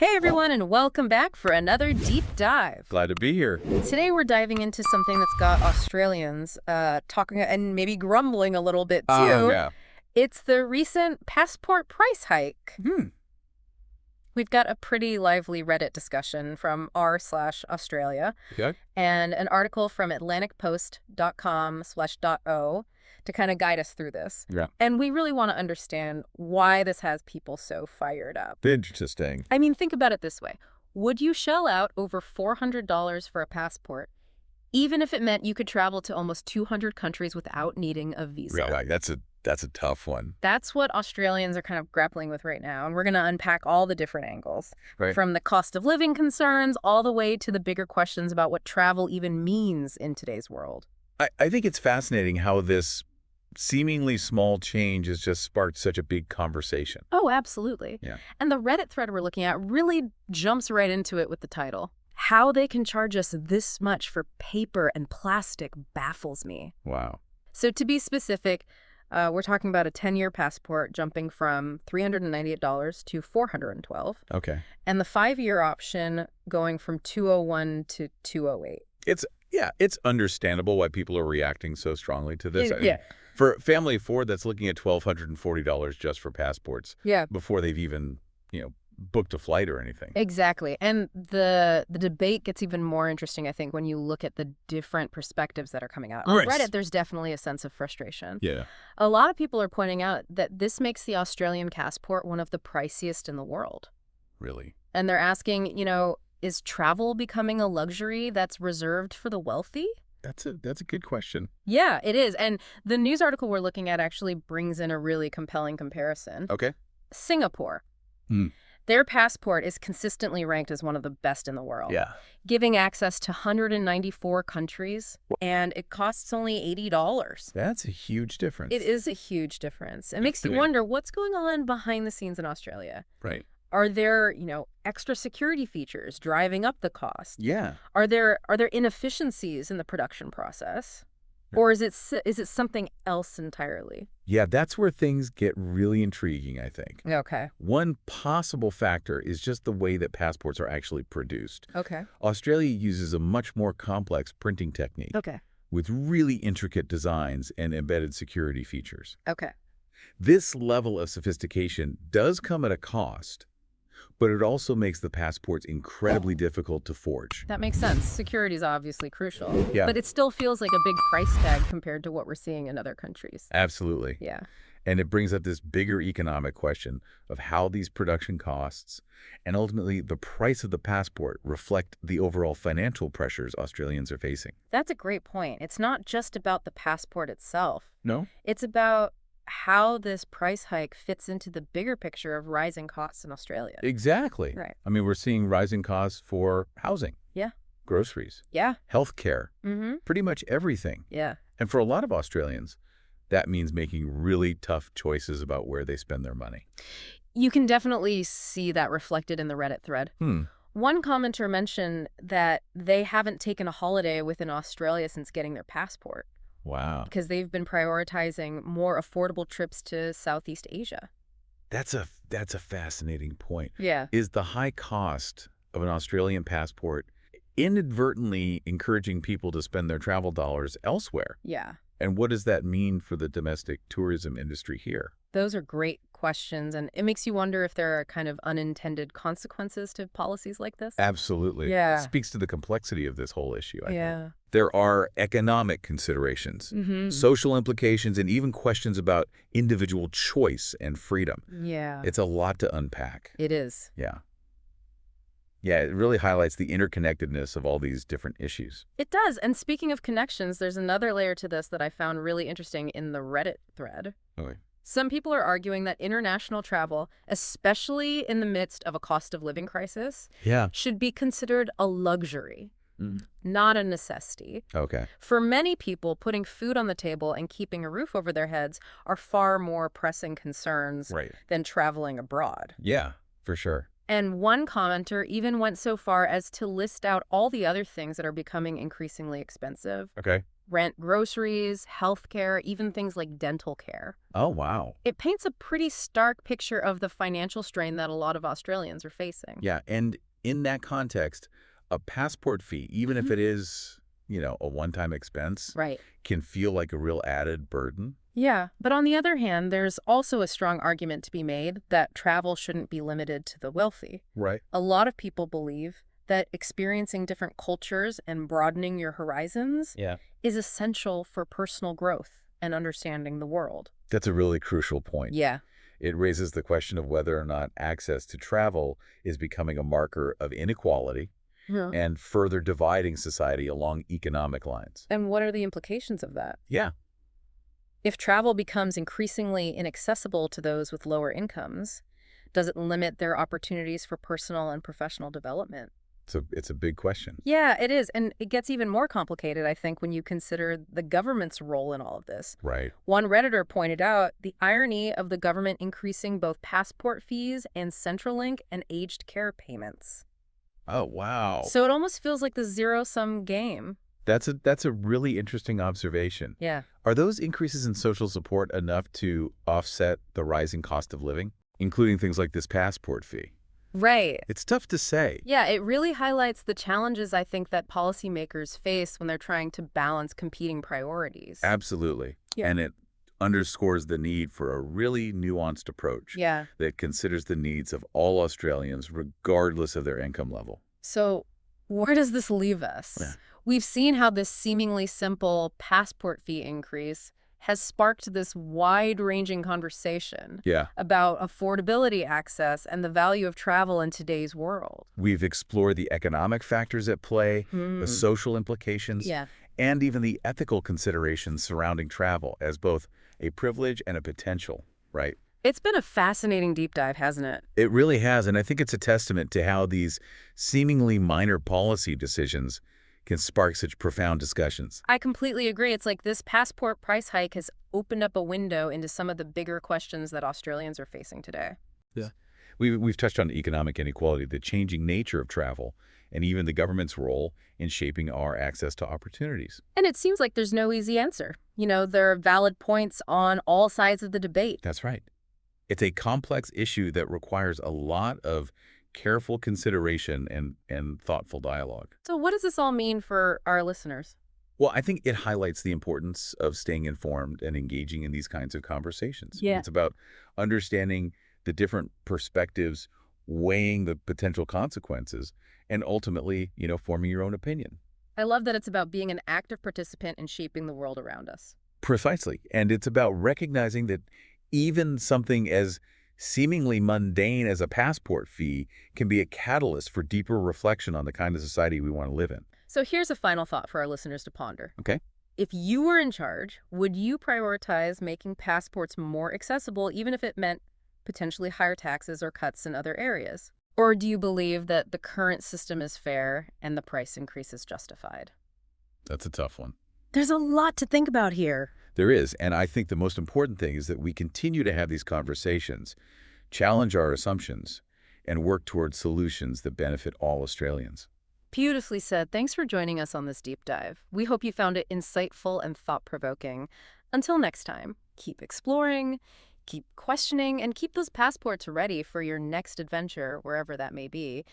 Hey everyone, and welcome back for another deep dive. Glad to be here. Today we're diving into something that's got Australians talking and maybe grumbling a little bit too. Yeah. It's the recent passport price hike. Hmm. We've got a pretty lively Reddit discussion from r/Australia Okay. and an article from atlanticpost.com/.o to kind of guide us through this. Yeah. And we really want to understand why this has people so fired up. Interesting. I mean, think about it this way. Would you shell out over $400 for a passport, even if it meant you could travel to almost 200 countries without needing a visa? Right. That's a tough one. That's what Australians are kind of grappling with right now, and we're going to unpack all the different angles, Right. from the cost of living concerns all the way to the bigger questions about what travel even means in today's world. I think it's fascinating how this seemingly small change has just sparked such a big conversation. Oh, absolutely. Yeah. And the Reddit thread we're looking at really jumps right into it with the title. How they can charge us this much for paper and plastic baffles me. Wow. So to be specific, we're talking about a 10-year passport jumping from $398 to $412, Okay. and the 5-year option going from $201 to $208. It's understandable why people are reacting so strongly to this. Yeah. For a family of four, that's looking at $1,240 just for passports Yeah. before they've even, booked a flight or anything. Exactly. And the debate gets even more interesting, I think, when you look at the different perspectives that are coming out. On Right. Reddit, there's definitely a sense of frustration. Yeah. A lot of people are pointing out that this makes the Australian passport one of the priciest in the world. Really. And they're asking, is travel becoming a luxury that's reserved for the wealthy? That's a good question. Yeah, it is. And the news article we're looking at actually brings in a really compelling comparison. Okay. Singapore. Hmm. Their passport is consistently ranked as one of the best in the world, Yeah. giving access to 194 countries, and it costs only $80. That's a huge difference. It is a huge difference. It makes you Yeah. wonder what's going on behind the scenes in Australia. Right. Are there, extra security features driving up the cost? Yeah. Are there inefficiencies in the production process? Or is it something else entirely? Yeah, that's where things get really intriguing, I think. Okay. One possible factor is just the way that passports are actually produced. Okay. Australia uses a much more complex printing technique Okay. with really intricate designs and embedded security features. Okay. This level of sophistication does come at a cost, but it also makes the passports incredibly difficult to forge. That makes sense. Security is obviously crucial. Yeah. But it still feels like a big price tag compared to what we're seeing in other countries. Absolutely. Yeah. And it brings up this bigger economic question of how these production costs and ultimately the price of the passport reflect the overall financial pressures Australians are facing. That's a great point. It's not just about the passport itself. No? It's about how this price hike fits into the bigger picture of rising costs in Australia. Exactly. Right. I mean, we're seeing rising costs for housing. Yeah. Groceries. Yeah. Healthcare. Mm-hmm. Pretty much everything. Yeah. And for a lot of Australians, that means making really tough choices about where they spend their money. You can definitely see that reflected in the Reddit thread. Hmm. One commenter mentioned that they haven't taken a holiday within Australia since getting their passport Wow. because they've been prioritizing more affordable trips to Southeast Asia. That's a fascinating point. Yeah. Is the high cost of an Australian passport inadvertently encouraging people to spend their travel dollars elsewhere? Yeah. And what does that mean for the domestic tourism industry here? Those are great questions, and it makes you wonder if there are kind of unintended consequences to policies like this. Absolutely. Yeah. It speaks to the complexity of this whole issue, I think. Yeah. There are economic considerations, Mm-hmm. social implications, and even questions about individual choice and freedom. Yeah. It's a lot to unpack. It is. Yeah. Yeah, it really highlights the interconnectedness of all these different issues. It does. And speaking of connections, there's another layer to this that I found really interesting in the Reddit thread. Okay. Some people are arguing that international travel, especially in the midst of a cost of living crisis, Yeah. should be considered a luxury, not a necessity. Okay. For many people, putting food on the table and keeping a roof over their heads are far more pressing concerns Right. than traveling abroad. Yeah, for sure. And one commenter even went so far as to list out all the other things that are becoming increasingly expensive. Okay. rent groceries, healthcare, even things like dental care. Oh, wow. It paints a pretty stark picture of the financial strain that a lot of Australians are facing. Yeah, and in that context, a passport fee, even if Mhm. it is, a one-time expense, Right. can feel like a real added burden. Yeah, but on the other hand, there's also a strong argument to be made that travel shouldn't be limited to the wealthy. Right. A lot of people believe that experiencing different cultures and broadening your horizons Yeah. is essential for personal growth and understanding the world. That's a really crucial point. Yeah. It raises the question of whether or not access to travel is becoming a marker of inequality Yeah. and further dividing society along economic lines. And what are the implications of that? Yeah, If travel becomes increasingly inaccessible to those with lower incomes, does it limit their opportunities for personal and professional development? it's a big question. Yeah, it is. And it gets even more complicated, I think, when you consider the government's role in all of this. Right. One Redditor pointed out the irony of the government increasing both passport fees and Centrelink and aged care payments. Oh, wow. So it almost feels like the zero-sum game. That's a really interesting observation. Yeah. Are those increases in social support enough to offset the rising cost of living, including things like this passport fee? Right. It's tough to say. Yeah, it really highlights the challenges I think that policymakers face when they're trying to balance competing priorities. Absolutely. Yeah. And it underscores the need for a really nuanced approach Yeah. that considers the needs of all Australians, regardless of their income level. So where does this leave us? Yeah. We've seen how this seemingly simple passport fee increase has sparked this wide-ranging conversation Yeah. about affordability, access, and the value of travel in today's world. We've explored the economic factors at play, the social implications, Yeah. and even the ethical considerations surrounding travel as both a privilege and a potential, right? It's been a fascinating deep dive, hasn't it? It really has, and I think it's a testament to how these seemingly minor policy decisions can spark such profound discussions. I completely agree. It's like this passport price hike has opened up a window into some of the bigger questions that Australians are facing today. Yeah. We've touched on economic inequality, the changing nature of travel, and even the government's role in shaping our access to opportunities. And it seems like there's no easy answer. There are valid points on all sides of the debate. That's right. It's a complex issue that requires a lot of careful consideration and thoughtful dialogue. So what does this all mean for our listeners? Well, I think it highlights the importance of staying informed and engaging in these kinds of conversations. Yeah. It's about understanding the different perspectives, weighing the potential consequences, and ultimately, forming your own opinion. I love that it's about being an active participant in shaping the world around us. Precisely. And it's about recognizing that even something as seemingly mundane as a passport fee can be a catalyst for deeper reflection on the kind of society we want to live in. So here's a final thought for our listeners to ponder. Okay? If you were in charge, would you prioritize making passports more accessible even if it meant potentially higher taxes or cuts in other areas? Or do you believe that the current system is fair and the price increase is justified? That's a tough one. There's a lot to think about here. There is, and I think the most important thing is that we continue to have these conversations, challenge our assumptions, and work towards solutions that benefit all Australians. Beautifully said. Thanks for joining us on this deep dive. We hope you found it insightful and thought-provoking. Until next time, keep exploring, keep questioning, and keep those passports ready for your next adventure, wherever that may be.